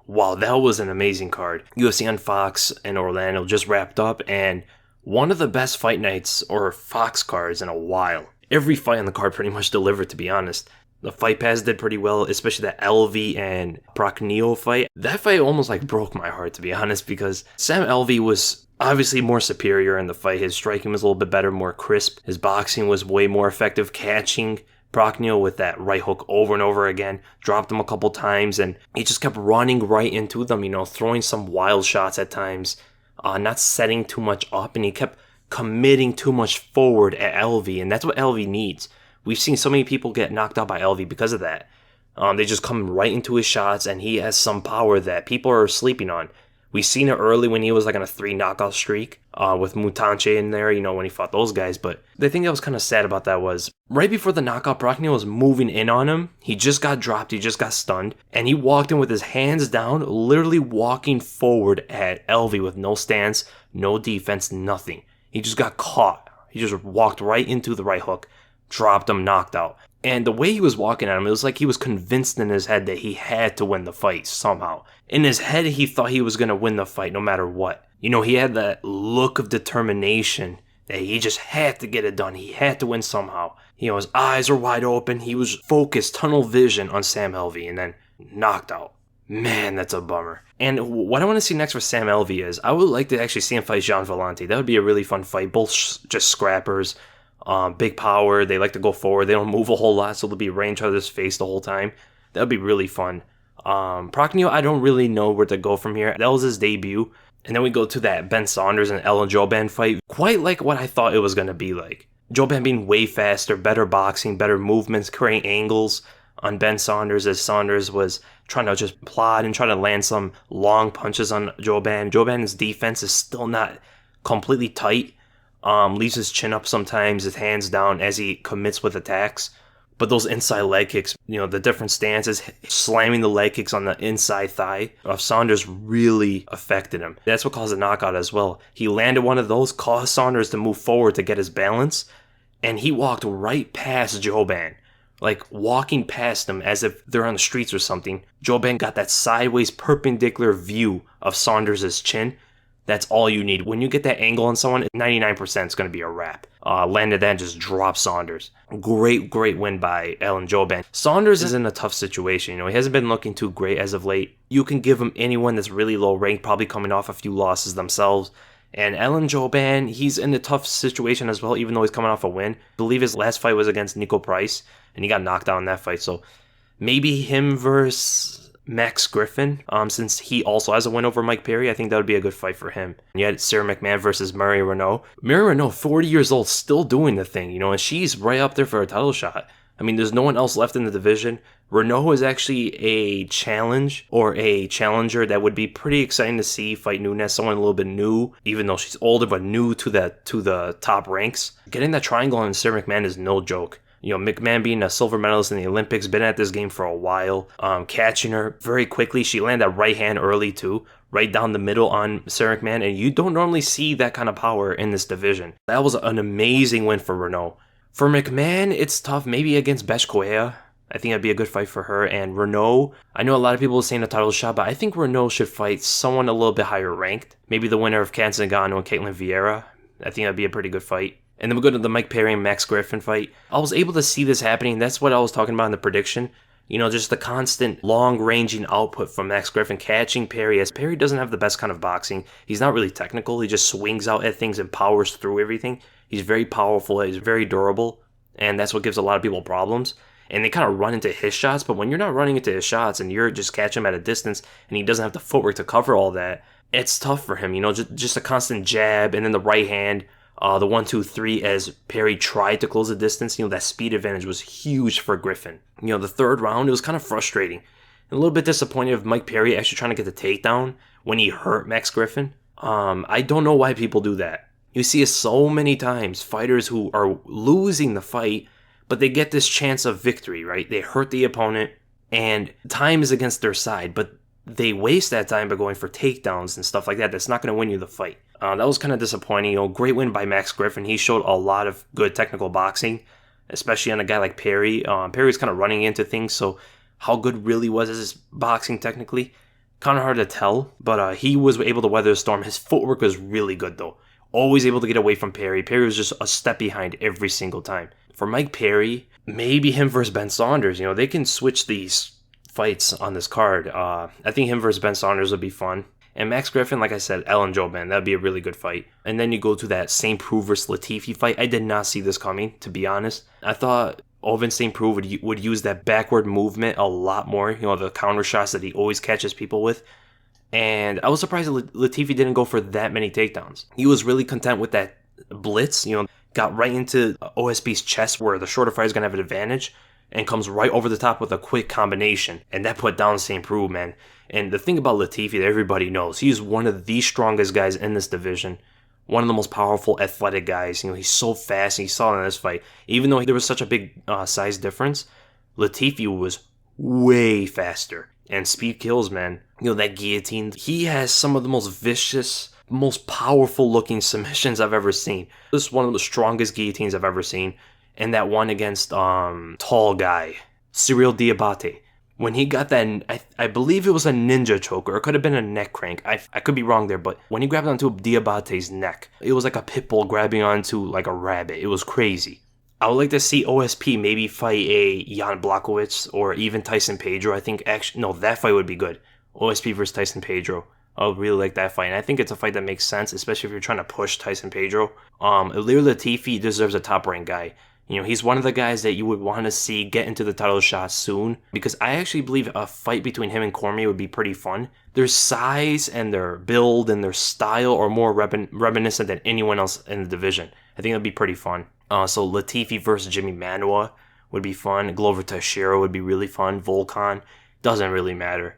wow, that was an amazing card. UFC on Fox in Orlando just wrapped up, and one of the best fight nights or Fox cards in a while. Every fight on the card pretty much delivered, to be honest. The Fight Pass did pretty well, especially that Alvey and Preux fight. That fight almost like broke my heart, to be honest, because Sam Alvey was obviously more superior in the fight. His striking was a little bit better, more crisp. His boxing was way more effective, catching Preux with that right hook over and over again. Dropped him a couple times, and he just kept running right into them, throwing some wild shots at times, not setting too much up, and he kept committing too much forward at Alvey, and that's what Alvey needs. We've seen so many people get knocked out by Alvey because of that. They just come right into his shots, and he has some power that people are sleeping on. We've seen it early when he was like on a 3 knockout streak with Mutanche in there, when he fought those guys. But the thing that was kind of sad about that was right before the knockout, Preux was moving in on him. He just got dropped. He just got stunned. And he walked in with his hands down, literally walking forward at Alvey with no stance, no defense, nothing. He just got caught. He just walked right into the right hook, dropped him, knocked out. And the way he was walking at him, it was like he was convinced in his head that he had to win the fight somehow. In his head, he thought he was going to win the fight no matter what. He had that look of determination that he just had to get it done. He had to win somehow. His eyes were wide open. He was focused, tunnel vision on Sam Alvey, and then knocked out. Man, that's a bummer. And what I want to see next for Sam Alvey is I would like to actually see him fight Jean Vellante. That would be a really fun fight. Both just scrappers. Big power. They like to go forward. They don't move a whole lot, so they'll be right in each other's face the whole time. That would be really fun. Preux, I don't really know where to go from here. That was his debut. And then we go to that Ben Saunders and Ellen Joban fight. Quite like what I thought it was going to be like. Joban being way faster, better boxing, better movements, creating angles on Ben Saunders as Saunders was trying to just plod and try to land some long punches on Joban. Joban's defense is still not completely tight. Leaves his chin up sometimes, his hands down as he commits with attacks. But those inside leg kicks, the different stances, slamming the leg kicks on the inside thigh of Saunders really affected him. That's what caused the knockout as well. He landed one of those, caused Saunders to move forward to get his balance, and he walked right past Joban. Like walking past him as if they're on the streets or something. Joban got that sideways perpendicular view of Saunders' chin. That's all you need. When you get that angle on someone, 99% is going to be a wrap. Landed that and just dropped Saunders. Great win by Ellen Joban. Saunders is in a tough situation. He hasn't been looking too great as of late. You can give him anyone that's really low ranked, probably coming off a few losses themselves. And Ellen Joban, he's in a tough situation as well, even though he's coming off a win. I believe his last fight was against Nico Price, and he got knocked out in that fight. So maybe him versus Max Griffin, since he also has a win over Mike Perry. I think that would be a good fight for him. And you had Sara Mcmann versus Mary Renault. Mary Renault, 40 years old, still doing the thing, and she's right up there for a title shot. I mean, there's no one else left in the division. Renault is actually a challenge or a challenger that would be pretty exciting to see fight Nunes, someone a little bit new, even though she's older, but new to the top ranks. Getting that triangle on Sara Mcmann is no joke. Mcmann being a silver medalist in the Olympics, been at this game for a while, catching her very quickly. She landed that right hand early too, right down the middle on Sara Mcmann, and you don't normally see that kind of power in this division. That was an amazing win for Renault. For Mcmann, it's tough, maybe against Besh Correa. I think that'd be a good fight for her. And Renault, I know a lot of people are saying a title shot, but I think Renault should fight someone a little bit higher ranked. Maybe the winner of Kat Zingano and Caitlin Vieira. I think that'd be a pretty good fight. And then we go to the Mike Perry and Max Griffin fight. I was able to see this happening. That's what I was talking about in the prediction. Just the constant long-ranging output from Max Griffin catching Perry, as Perry doesn't have the best kind of boxing. He's not really technical. He just swings out at things and powers through everything. He's very powerful. He's very durable. And that's what gives a lot of people problems. And they kind of run into his shots. But when you're not running into his shots and you're just catching him at a distance and he doesn't have the footwork to cover all that, it's tough for him. Just a constant jab and then the right hand. The 1-2-3 as Perry tried to close the distance. That speed advantage was huge for Griffin. The third round, it was kind of frustrating. And a little bit disappointed of Mike Perry actually trying to get the takedown when he hurt Max Griffin. I don't know why people do that. You see it so many times, fighters who are losing the fight, but they get this chance of victory, right? They hurt the opponent, and time is against their side, but they waste that time by going for takedowns and stuff like that. That's not going to win you the fight. That was kind of disappointing. Great win by Max Griffin. He showed a lot of good technical boxing, especially on a guy like Perry. Perry's kind of running into things, so how good really was his boxing technically? Kind of hard to tell, but he was able to weather the storm. His footwork was really good, though. Always able to get away from Perry. Perry was just a step behind every single time. For Mike Perry, maybe him versus Ben Saunders. They can switch these fights on this card. I think him versus Ben Saunders would be fun. And Max Griffin, like I said, Ellen Joban, that'd be a really good fight. And then you go to that St. Preux versus Latifi fight. I did not see this coming, to be honest. I thought Ovince St. Preux would use that backward movement a lot more. The counter shots that he always catches people with. And I was surprised that Latifi didn't go for that many takedowns. He was really content with that blitz, got right into OSP's chest where the shorter fighter's going to have an advantage and comes right over the top with a quick combination. And that put down St. Preux, man. And the thing about Latifi that everybody knows, he's one of the strongest guys in this division. One of the most powerful, athletic guys. He's so fast. And you saw it in this fight. Even though there was such a big size difference, Latifi was way faster. And speed kills, man. That guillotine. He has some of the most vicious, most powerful looking submissions I've ever seen. This is one of the strongest guillotines I've ever seen. And that one against tall guy, Cyril Diabate. When he got that, I believe it was a ninja choke, or it could have been a neck crank. I could be wrong there, but when he grabbed onto Diabate's neck, it was like a pit bull grabbing onto like a rabbit. It was crazy. I would like to see OSP maybe fight a Jan Blachowicz or even Tyson Pedro. I think that fight would be good. OSP versus Tyson Pedro. I would really like that fight. And I think it's a fight that makes sense, especially if you're trying to push Tyson Pedro. Ilir Latifi deserves a top-ranked guy. He's one of the guys that you would want to see get into the title shot soon, because I actually believe a fight between him and Cormier would be pretty fun. Their size and their build and their style are more reminiscent than anyone else in the division. I think it'd be pretty fun. So Latifi versus Jimmy Manuwa would be fun. Glover Teixeira would be really fun. Volkan, doesn't really matter.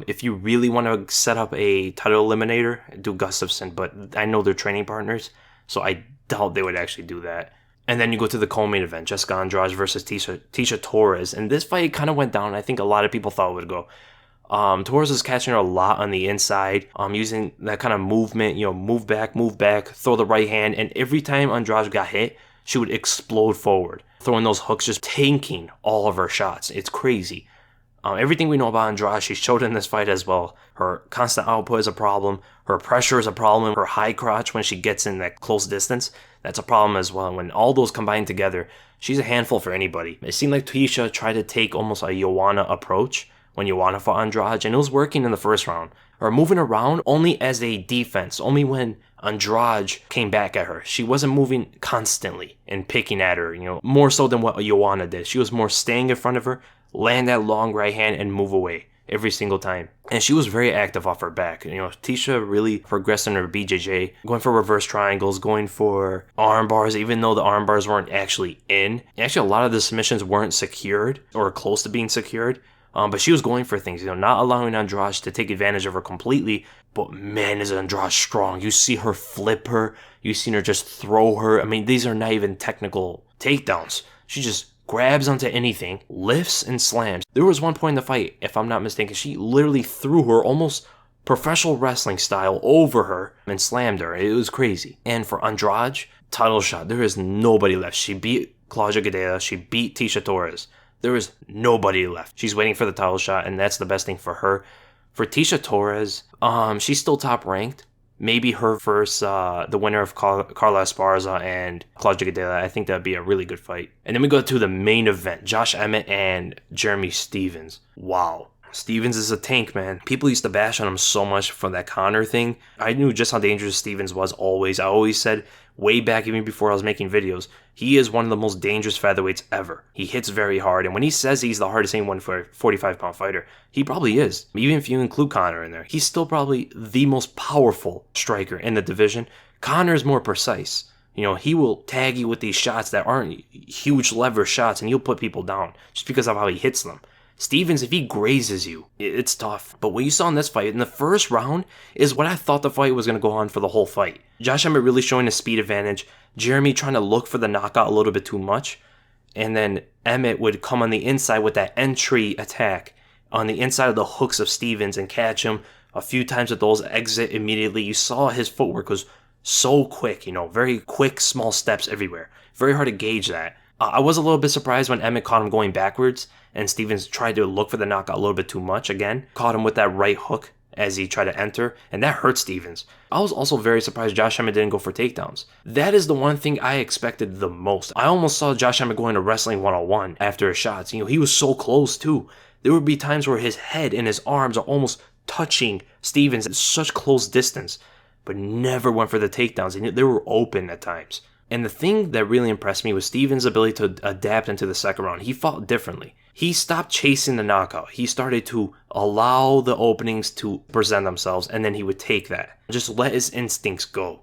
If you really want to set up a title eliminator, do Gustafsson, but I know they're training partners, so I doubt they would actually do that. And then you go to the co-main event, Jessica Andrade versus Tisha Torres. And this fight kind of went down. I think a lot of people thought it would go. Torres is catching her a lot on the inside, using that kind of movement, move back, throw the right hand. And every time Andrade got hit, she would explode forward, throwing those hooks, just tanking all of her shots. It's crazy. Everything we know about Andrade, she showed in this fight as well. Her constant output is a problem. Her pressure is a problem. Her high crotch when she gets in that close distance, that's a problem as well. When all those combine together, she's a handful for anybody. It seemed like Tisha tried to take almost a Joanna approach when Joanna fought Andrade, and it was working in the first round. Or moving around only as a defense, only when Andrade came back at her. She wasn't moving constantly and picking at her, more so than what Joanna did. She was more staying in front of her, land that long right hand, and move away every single time. And she was very active off her back. Tisha really progressed in her BJJ, going for reverse triangles, going for arm bars, even though the arm bars weren't actually in. Actually, a lot of the submissions weren't secured or close to being secured. But she was going for things, not allowing Andrade to take advantage of her completely. But man, is Andrade strong. You see her flip her. You've seen her just throw her. I mean, these are not even technical takedowns. She just grabs onto anything, lifts and slams. There was one point in the fight, if I'm not mistaken, she literally threw her almost professional wrestling style over her and slammed her. It was crazy. And for Andrade, title shot. There is nobody left. She beat Claudia Gadelha. She beat Tisha Torres. There is nobody left. She's waiting for the title shot, and that's the best thing for her. For Tisha Torres, she's still top ranked. Maybe her versus the winner of Carla Esparza and Claudia Gadelha. I think that'd be a really good fight. And then we go to the main event, Josh Emmett and Jeremy Stephens. Wow. Stephens is a tank, man. People used to bash on him so much for that Conor thing. I knew just how dangerous Stephens was always. I always said, way back even before I was making videos, he is one of the most dangerous featherweights ever. He hits very hard, and when he says he's the hardest hitting 145-pound fighter, he probably is. Even if you include Conor in there, he's still probably the most powerful striker in the division. Conor is more precise. He will tag you with these shots that aren't huge lever shots, and he'll put people down just because of how he hits them. Stephens, if he grazes you, it's tough. But what you saw in this fight, in the first round, is what I thought the fight was going to go on for the whole fight. Josh Emmett really showing a speed advantage. Jeremy trying to look for the knockout a little bit too much. And then Emmett would come on the inside with that entry attack on the inside of the hooks of Stephens and catch him a few times with those, exit immediately. You saw his footwork was so quick, very quick, small steps everywhere. Very hard to gauge that. I was a little bit surprised when Emmett caught him going backwards, and Stevens tried to look for the knockout a little bit too much again. Caught him with that right hook as he tried to enter, and that hurt Stevens. I was also very surprised Josh Emmett didn't go for takedowns. That is the one thing I expected the most. I almost saw Josh Emmett going to wrestling 101 after his shots. He was so close too. There would be times where his head and his arms are almost touching Stevens at such close distance, but never went for the takedowns, and they were open at times. And the thing that really impressed me was Stevens' ability to adapt into the second round. He fought differently. He stopped chasing the knockout. He started to allow the openings to present themselves, and then he would take that. Just let his instincts go.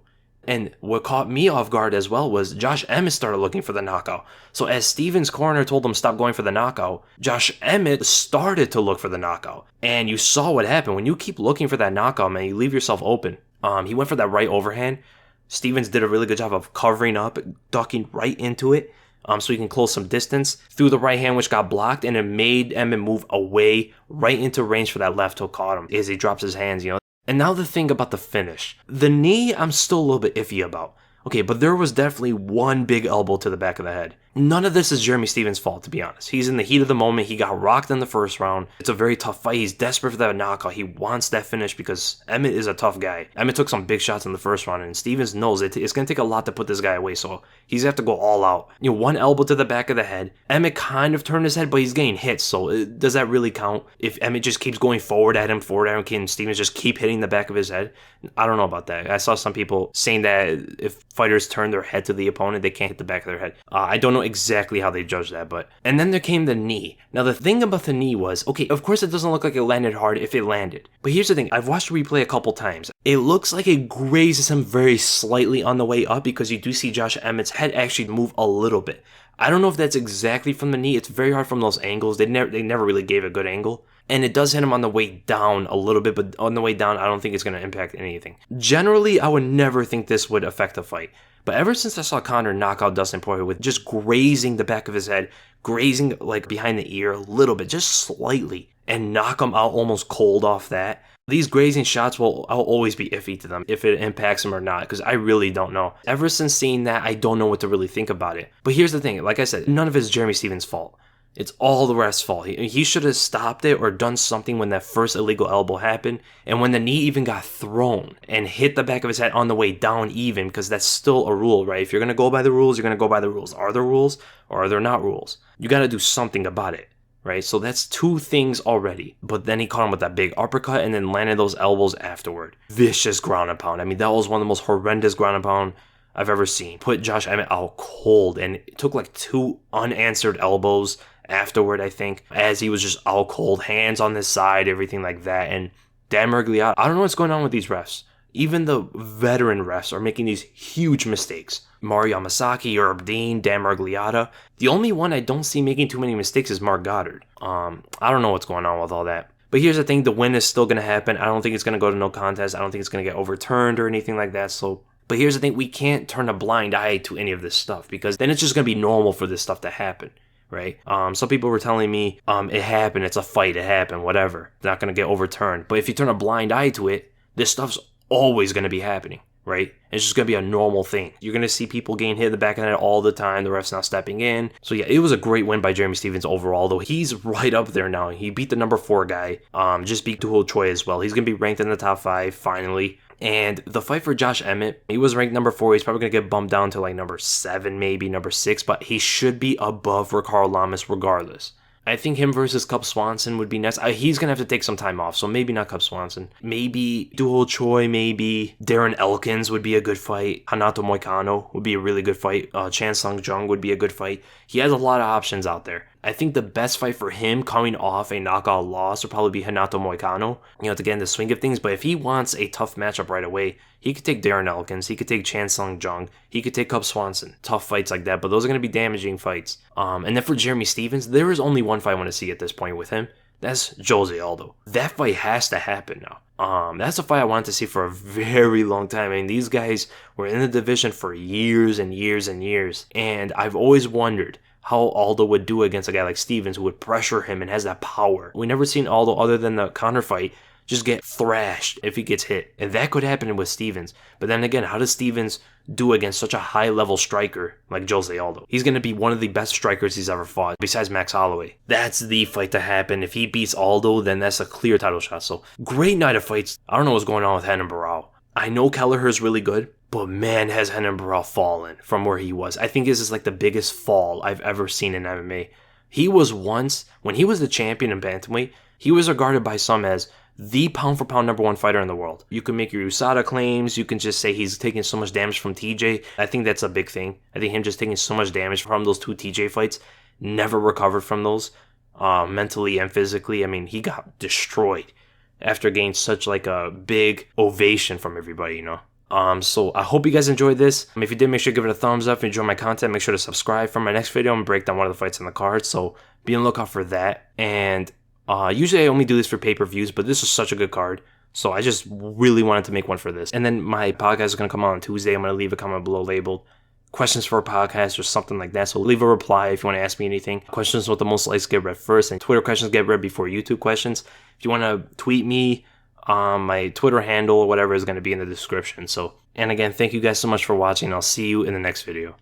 And what caught me off guard as well was Josh Emmett started looking for the knockout. So as Stevens' corner told him stop going for the knockout, Josh Emmett started to look for the knockout. And you saw what happened. When you keep looking for that knockout, man, you leave yourself open. He went for that right overhand. Stevens did a really good job of covering up, ducking right into it, so he can close some distance. Threw the right hand, which got blocked, and it made Emmett move away right into range for that left hook caught him as he drops his hands, And now the thing about the finish. The knee, I'm still a little bit iffy about. Okay, but there was definitely one big elbow to the back of the head. None of this is Jeremy Stevens' fault, to be honest. He's in the heat of the moment. He got rocked in the first round. It's a very tough fight. He's desperate for that knockout. He wants that finish because Emmett is a tough guy. Emmett took some big shots in the first round, and Stevens knows it's going to take a lot to put this guy away, so he's going to have to go all out. One elbow to the back of the head. Emmett kind of turned his head, but he's getting hit, so does that really count? If Emmett just keeps going forward at him, can Stevens just keep hitting the back of his head? I don't know about that. I saw some people saying that if fighters turn their head to the opponent, they can't hit the back of their head. I don't know exactly how they judge that, but... And then there came the knee. Now, the thing about the knee was, okay, of course it doesn't look like it landed hard if it landed. But here's the thing. I've watched the replay a couple times. It looks like it grazes him very slightly on the way up because you do see Josh Emmett's head actually move a little bit. I don't know if that's exactly from the knee. It's very hard from those angles. They never really gave a good angle. And it does hit him on the way down a little bit, but on the way down, I don't think it's going to impact anything. Generally, I would never think this would affect a fight. But ever since I saw Conor knock out Dustin Poirier with just grazing the back of his head, grazing like behind the ear a little bit, just slightly, and knock him out almost cold off that, these grazing shots I'll always be iffy to them if it impacts him or not, because I really don't know. Ever since seeing that, I don't know what to really think about it. But here's the thing, like I said, none of it is Jeremy Stevens' fault. It's all the ref's fault. He should have stopped it or done something when that first illegal elbow happened. And when the knee even got thrown and hit the back of his head on the way down even, because that's still a rule, right? If you're going to go by the rules, you're going to go by the rules. Are there rules or are there not rules? You got to do something about it, right? So that's two things already. But then he caught him with that big uppercut and then landed those elbows afterward. Vicious ground and pound. I mean, that was one of the most horrendous ground and pound I've ever seen. Put Josh Emmett out cold, and it took like 2 unanswered elbows afterward, I think, as he was just out cold, hands on his side, everything like that. And Dan Miragliotta, I don't know what's going on with these refs. Even the veteran refs are making these huge mistakes. Mario Yamasaki, Herb Dean, Dan Miragliotta. The only one I don't see making too many mistakes is Mark Goddard. I don't know what's going on with all that. But here's the thing, the win is still going to happen. I don't think it's going to go to no contest. I don't think it's going to get overturned or anything like that. But here's the thing, we can't turn a blind eye to any of this stuff, because then it's just going to be normal for this stuff to happen. Right? Some people were telling me, it happened, it's a fight, it happened, whatever. It's not going to get overturned. But if you turn a blind eye to it, this stuff's always going to be happening, right? It's just going to be a normal thing. You're going to see people getting hit in the back of the head all the time, the ref's not stepping in. So yeah, it was a great win by Jeremy Stevens overall, though he's right up there now. He beat the number 4 guy, just beat Doo Ho Choi as well. He's going to be ranked in the top 5, finally. And the fight for Josh Emmett, he was ranked number 4. He's probably going to get bumped down to like number 7, maybe number 6, but he should be above Ricardo Lamas regardless. I think him versus Cub Swanson would be next. He's going to have to take some time off, so maybe not Cub Swanson. Maybe Doo Ho Choi, maybe Darren Elkins would be a good fight. Hanato Moicano would be a really good fight. Chan Sung Jung would be a good fight. He has a lot of options out there. I think the best fight for him coming off a knockout loss would probably be Hanato Moicano, to get in the swing of things. But if he wants a tough matchup right away, he could take Darren Elkins, he could take Chan Sung Jung, he could take Cub Swanson. Tough fights like that, but those are going to be damaging fights. And then for Jeremy Stevens, there is only one fight I want to see at this point with him. That's Jose Aldo. That fight has to happen now. That's a fight I wanted to see for a very long time. I mean, these guys were in the division for years and years and years. And I've always wondered how Aldo would do against a guy like Stevens who would pressure him and has that power. We never seen Aldo, other than the Conor fight, just get thrashed if he gets hit. And that could happen with Stevens. But then again, how does Stevens do against such a high-level striker like Jose Aldo. He's going to be one of the best strikers he's ever fought, besides Max Holloway. That's the fight to happen. If he beats Aldo, then that's a clear title shot. So, great night of fights. I don't know what's going on with Renan Barão. I know Kelleher's really good, but man, has Renan Barão fallen from where he was. I think this is like the biggest fall I've ever seen in MMA. He was once, when he was the champion in bantamweight, he was regarded by some as the pound-for-pound #1 fighter in the world. You can make your USADA claims. You can just say he's taking so much damage from TJ. I think that's a big thing. I think him just taking so much damage from those 2 TJ fights, never recovered from those, mentally and physically. I mean, he got destroyed after getting such like a big ovation from everybody, you know. So I hope you guys enjoyed this. If you did, make sure to give it a thumbs up. If you enjoyed my content, make sure to subscribe for my next video and break down one of the fights on the card. So be on the lookout for that. And usually I only do this for pay-per-views, but this is such a good card. So I just really wanted to make one for this. And then my podcast is going to come out on Tuesday. I'm going to leave a comment below labeled questions for a podcast or something like that. So leave a reply if you want to ask me anything. Questions with the most likes get read first, and Twitter questions get read before YouTube questions. If you want to tweet me, my Twitter handle or whatever is going to be in the description. So, and again, thank you guys so much for watching. I'll see you in the next video.